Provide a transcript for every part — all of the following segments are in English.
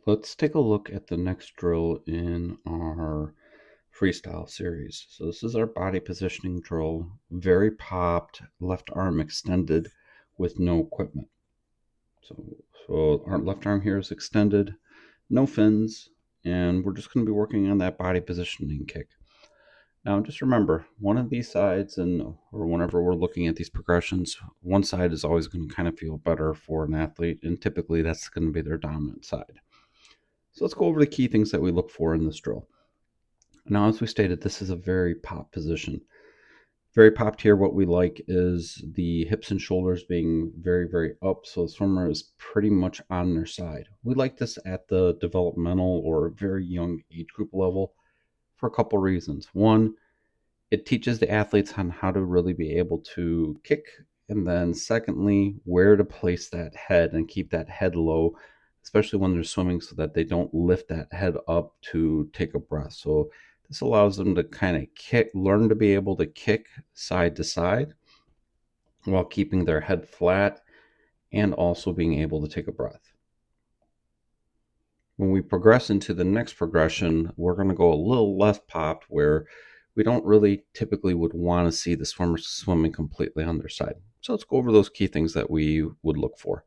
Let's take a look at the next drill in our freestyle series. So this is our body positioning drill, very popped, left arm extended with no equipment. So our left arm here is extended, no fins, and we're just going to be working on that body positioning kick. Now just remember, one of these sides, or whenever we're looking at these progressions, one side is always going to kind of feel better for an athlete, and typically that's going to be their dominant side. So let's go over the key things that we look for in this drill. Now, as we stated, this is a very pop position. Very popped here, what we like is the hips and shoulders being very, very up, so the swimmer is pretty much on their side. We like this at the developmental or very young age group level for a couple reasons. One, it teaches the athletes on how to really be able to kick, and then secondly, where to place that head and keep that head low, especially when they're swimming, so that they don't lift that head up to take a breath. So this allows them to kind of learn to be able to kick side to side while keeping their head flat and also being able to take a breath. When we progress into the next progression, we're going to go a little less popped, where we don't really typically would want to see the swimmer swimming completely on their side. So let's go over those key things that we would look for.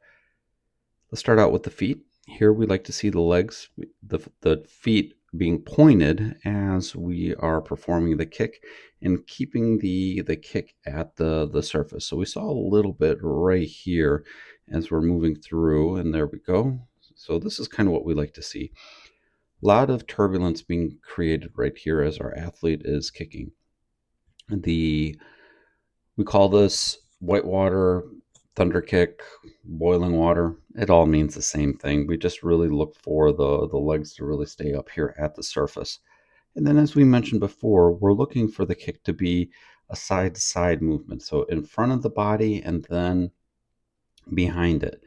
Let's start out with the feet. Here we like to see the legs, the feet being pointed as we are performing the kick and keeping the kick at the surface. So we saw a little bit right here as we're moving through, and there we go. So this is kind of what we like to see. A lot of turbulence being created right here as our athlete is kicking. We call this whitewater, thunder kick, boiling water. It all means the same thing. We just really look for the legs to really stay up here at the surface. And then, as we mentioned before, we're looking for the kick to be a side-to-side movement. So in front of the body and then behind it.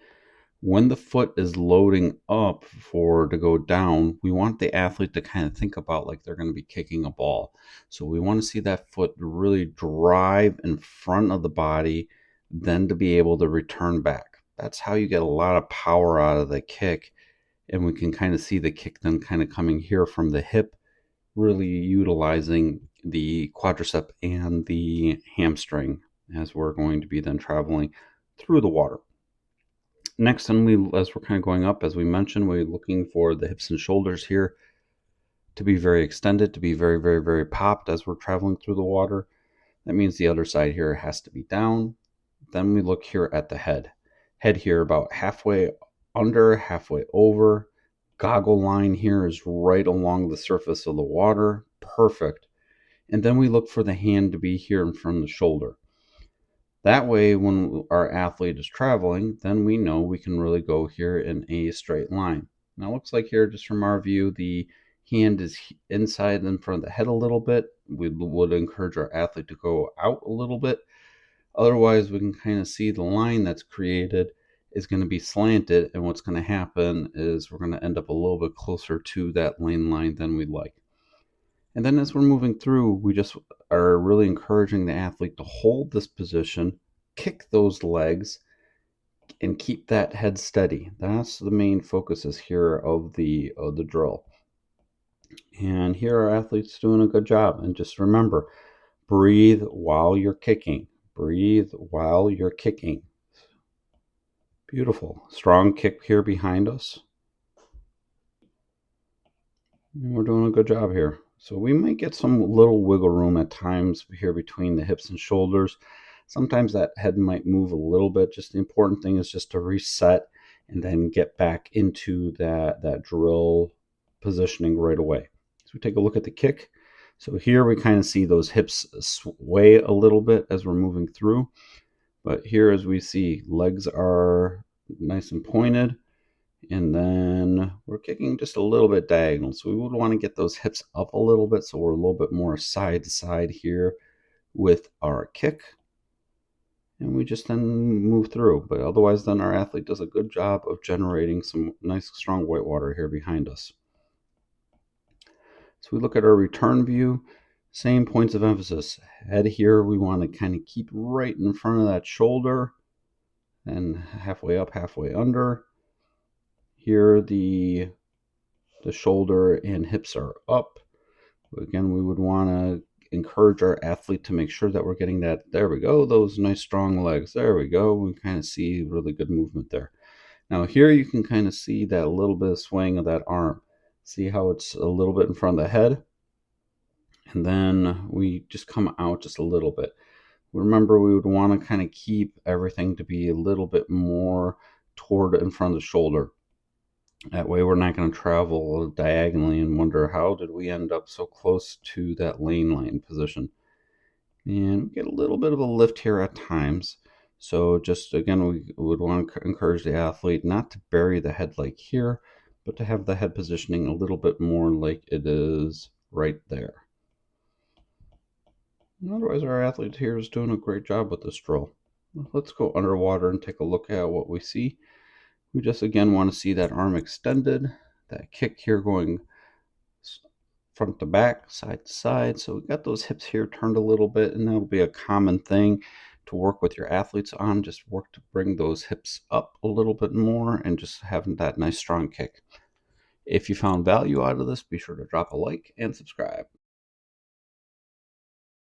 When the foot is loading up to go down, we want the athlete to kind of think about like they're going to be kicking a ball. So we want to see that foot really drive in front of the body, then to be able to return back. That's how you get a lot of power out of the kick. And we can kind of see the kick then kind of coming here from the hip, really utilizing the quadricep and the hamstring as we're going to be then traveling through the water. Next, as we're kind of going up, as we mentioned, we're looking for the hips and shoulders here to be very extended, to be very, very, very popped as we're traveling through the water. That means the other side here has to be down. Then we look here at the head. Head here about halfway under, halfway over. Goggle line here is right along the surface of the water. Perfect. And then we look for the hand to be here in front of the shoulder. That way, when our athlete is traveling, then we know we can really go here in a straight line. Now, it looks like here, just from our view, the hand is inside in front of the head a little bit. We would encourage our athlete to go out a little bit. Otherwise, we can kind of see the line that's created is going to be slanted, and what's going to happen is we're going to end up a little bit closer to that lane line than we'd like. And then as we're moving through, we just are really encouraging the athlete to hold this position, kick those legs, and keep that head steady. That's the main focuses here of the drill. And here our athlete's doing a good job. And just remember, breathe while you're kicking. Breathe while you're kicking. Beautiful. Strong kick here behind us. And we're doing a good job here. So we might get some little wiggle room at times here between the hips and shoulders. Sometimes that head might move a little bit. Just the important thing is just to reset and then get back into that drill positioning right away. So we take a look at the kick. So here we kind of see those hips sway a little bit as we're moving through. But here, as we see, legs are nice and pointed. And then we're kicking just a little bit diagonal. So we would want to get those hips up a little bit, so we're a little bit more side to side here with our kick. And we just then move through. But otherwise, then our athlete does a good job of generating some nice strong whitewater here behind us. So we look at our return view, same points of emphasis. Head here, we want to kind of keep right in front of that shoulder, and halfway up, halfway under. Here, the The shoulder and hips are up. Again, we would want to encourage our athlete to make sure that we're getting that. There we go. Those nice strong legs. There we go. We kind of see really good movement there. Now here you can kind of see that little bit of swing of that arm. See how it's a little bit in front of the head? And then we just come out just a little bit. Remember, we would want to kind of keep everything to be a little bit more toward in front of the shoulder. That way we're not going to travel diagonally and wonder how did we end up so close to that lane line position. And we get a little bit of a lift here at times. So just again, we would want to encourage the athlete not to bury the head like here, but to have the head positioning a little bit more like it is right there. And otherwise, our athlete here is doing a great job with this drill. Let's go underwater and take a look at what we see. We just again want to see that arm extended, that kick here going front to back, side to side. So we got those hips here turned a little bit, and that'll be a common thing to work with your athletes on. Just work to bring those hips up a little bit more and just having that nice strong kick. If you found value out of this, be sure to drop a like and subscribe.